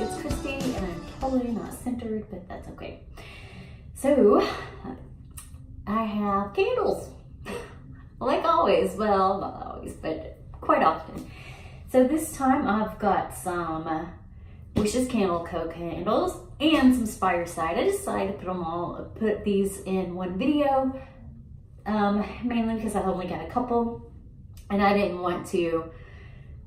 it's Christy, and I'm totally not centered, but that's okay. So, I have candles. Like always, well, not always, but quite often. So this time I've got some Wishes Candle Co candles and some Spireside. I decided to put these in one video, mainly because I only got a couple, and I didn't want to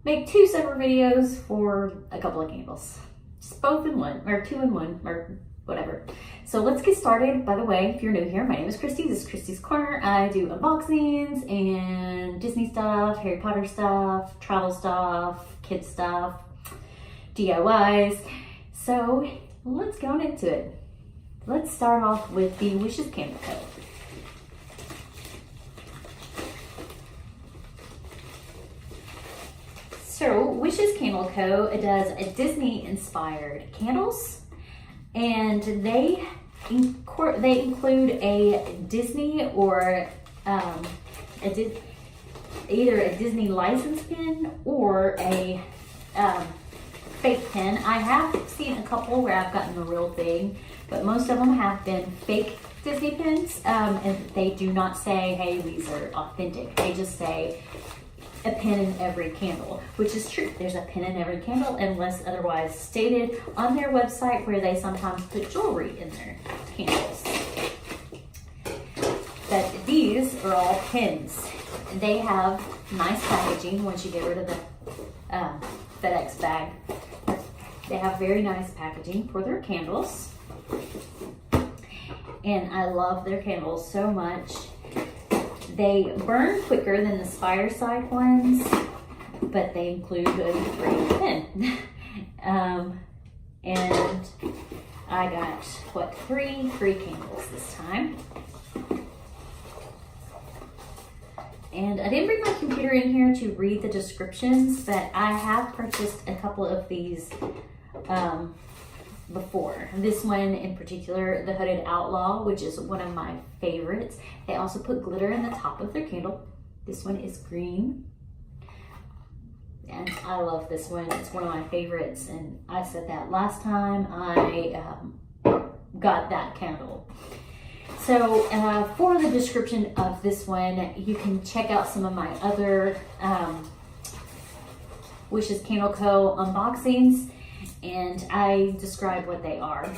make two separate videos for a couple of candles. Just both in one, or two in one, or whatever. So let's get started. By the way, if you're new here, my name is Christy. This is Christy's Corner. I do unboxings and Disney stuff, Harry Potter stuff, travel stuff, kids stuff, DIYs. So let's go on into it. Let's start off with the Wishes Candle Co. So Wishes Candle Co. does Disney-inspired candles, and they include a Disney or either a Disney license pin or a fake pin. I have seen a couple where I've gotten the real thing, but most of them have been fake Disney pins, and they do not say, hey, these are authentic. They just say a pin in every candle, which is true. There's a pin in every candle unless otherwise stated on their website, where they sometimes put jewelry in their candles. But these are all pins. They have nice packaging once you get rid of the FedEx bag. They have very nice packaging for their candles. And I love their candles so much. They burn quicker than the Spireside ones, but they include a free pin. And I got, what, 3 free candles this time. And I didn't bring my computer in here to read the descriptions, but I have purchased a couple of these before. This one in particular, the Hooded Outlaw, which is one of my favorites. They also put glitter in the top of their candle. This one is green, and I love this one. It's one of my favorites, and I said that last time I got that candle. So for the description of this one, you can check out some of my other Wishes Candle Co unboxings, and I describe what they are.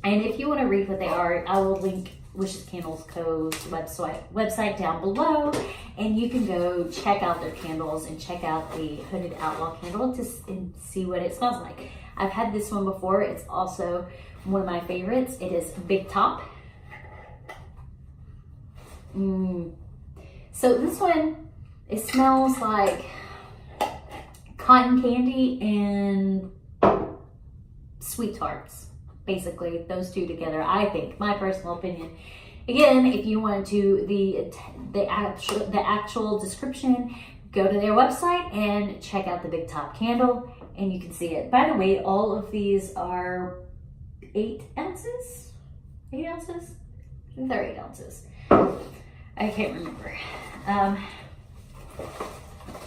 And if you want to read what they are, I will link Wishes Candle Co.'s website down below, and you can go check out their candles and check out the Hooded Outlaw candle and see what it smells like. I've had this one before. It's also one of my favorites. It is Big Top. So this one, it smells like cotton candy and sweet tarts, basically those two together. I think, my personal opinion. Again, if you want to the actual description, go to their website and check out the Big Top candle, and you can see it. By the way, all of these are 8 ounces. 8 ounces? They're 8 ounces. I can't remember.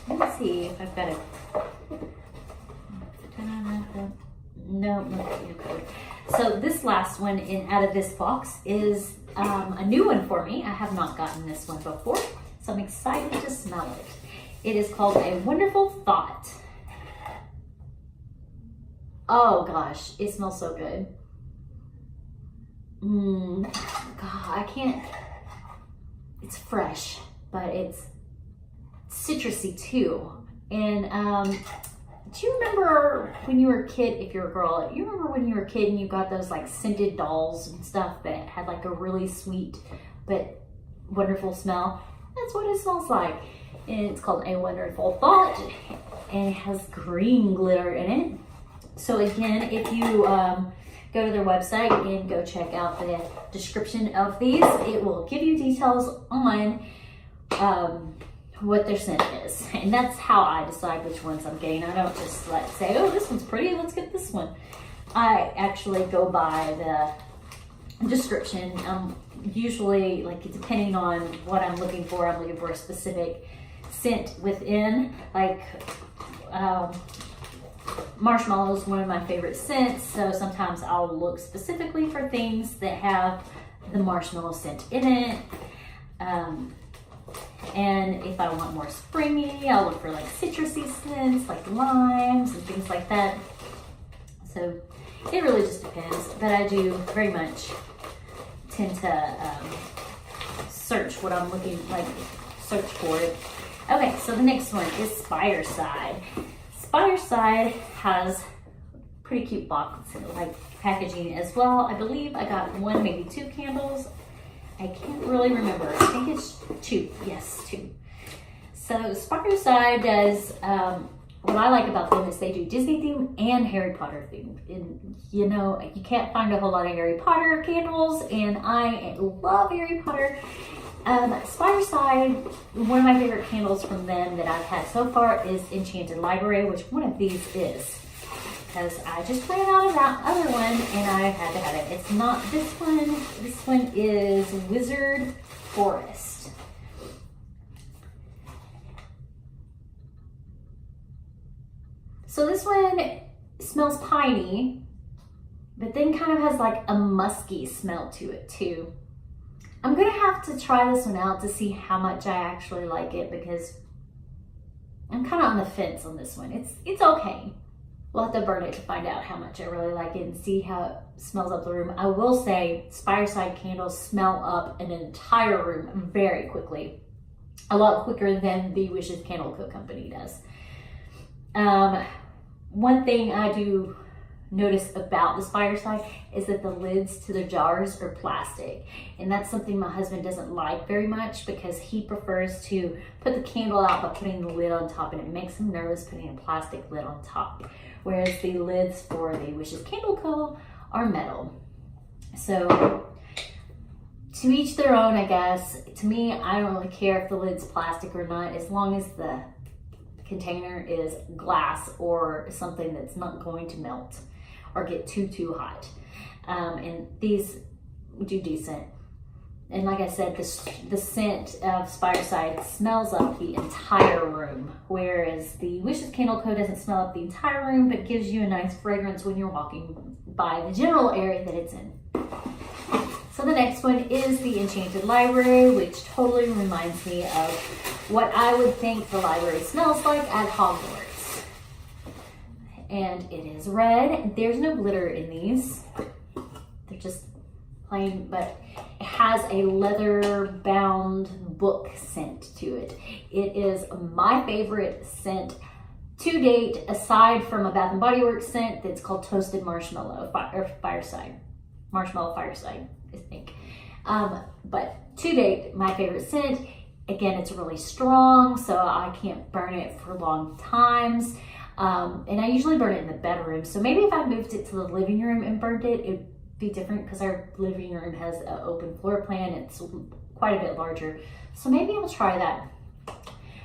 Let's see if I've got a. No, not code. So this last one out of this box is a new one for me. I have not gotten this one before, so I'm excited to smell it. It is called A Wonderful Thought. Oh gosh, it smells so good. God, I can't. It's fresh, but it's citrusy too. And do you remember when you were a kid, if you're a girl, you remember when you were a kid and you got those like scented dolls and stuff that had like a really sweet but wonderful smell? That's what it smells like. And it's called A Wonderful Thought, and it has green glitter in it. So again, if you go to their website and go check out the description of these, it will give you details on what their scent is. And that's how I decide which ones I'm getting. I don't just say, oh, this one's pretty, let's get this one. I actually go by the description. Usually, like, depending on what I'm looking for a specific scent within, like marshmallow is one of my favorite scents, so sometimes I'll look specifically for things that have the marshmallow scent in it. And if I want more springy, I'll look for like citrusy scents, like limes and things like that. So it really just depends, but I do very much tend to search what I'm looking, like search for it. Okay, so the next one is Spireside. Spireside has pretty cute box, like packaging as well. I believe I got one, maybe two candles. I can't really remember. I think it's two. Yes, two. So Spireside does, what I like about them is they do Disney theme and Harry Potter theme. And you know, you can't find a whole lot of Harry Potter candles, and I love Harry Potter. Spireside, one of my favorite candles from them that I've had so far is Enchanted Library, which one of these is. Because I just ran out of that other one and I had to have it. It's not this one. This one is Wizard Forest. So this one smells piney, but then kind of has like a musky smell to it too. I'm gonna have to try this one out to see how much I actually like it, because I'm kind of on the fence on this one. It's okay. We'll have to burn it to find out how much I really like it and see how it smells up the room. I will say Spireside candles smell up an entire room very quickly. A lot quicker than the Wishes Candle Co company does. One thing I do notice about the Spireside is that the lids to the jars are plastic. And that's something my husband doesn't like very much, because he prefers to put the candle out by putting the lid on top, and it makes him nervous putting a plastic lid on top. Whereas the lids for the Wishes Candle Co are metal. So to each their own, I guess. To me, I don't really care if the lid's plastic or not, as long as the container is glass or something that's not going to melt or get too hot. And these do decent. And like I said, the scent of Spireside smells up the entire room, whereas the Wishes Candle Co doesn't smell up the entire room, but gives you a nice fragrance when you're walking by the general area that it's in. So the next one is the Enchanted Library, which totally reminds me of what I would think the library smells like at Hogwarts. And it is red. There's no glitter in these. They're just plain, but it has a leather bound book scent to it. It is my favorite scent to date, aside from a Bath & Body Works scent that's called Toasted Marshmallow or Fireside. Marshmallow Fireside, I think. But to date, my favorite scent. Again, it's really strong, so I can't burn it for long times. And I usually burn it in the bedroom. So maybe if I moved it to the living room and burned it, it'd be different, because our living room has an open floor plan. It's quite a bit larger. So maybe I'll try that.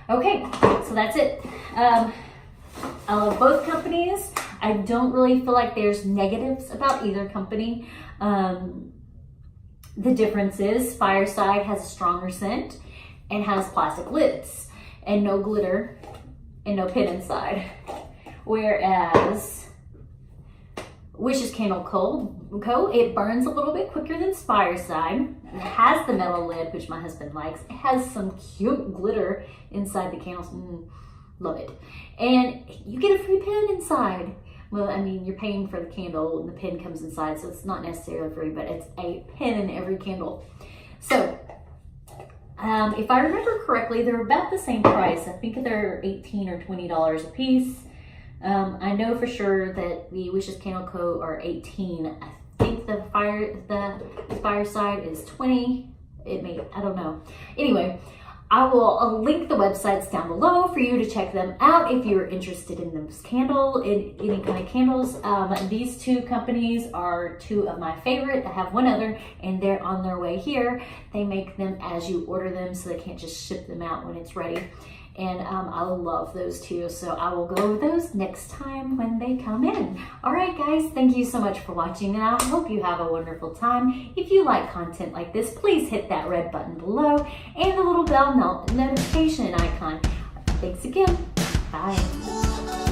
Okay, so that's it. I love both companies. I don't really feel like there's negatives about either company. The difference is Fireside has a stronger scent and has plastic lids and no glitter and no pin inside. Whereas Wishes Candle Co, it burns a little bit quicker than Fireside. It has the metal lid, which my husband likes. It has some cute glitter inside the candles. Love it. And you get a free pin inside. Well, I mean, you're paying for the candle and the pin comes inside, so it's not necessarily free, but it's a pin in every candle. So, if I remember correctly, they're about the same price. I think they're $18 or $20 a piece. I know for sure that the Wishes Candle Co are $18. I think the Fireside is $20. It may, I don't know. Anyway, I will link the websites down below for you to check them out if you're interested in this candle, in any kind of candles. These two companies are two of my favorite. I have one other, and they're on their way here. They make them as you order them, so they can't just ship them out when it's ready. And I love those two, so I will go over those next time when they come in. All right, guys, thank you so much for watching, and I hope you have a wonderful time. If you like content like this, please hit that red button below and the little bell notification icon. Thanks again. Bye.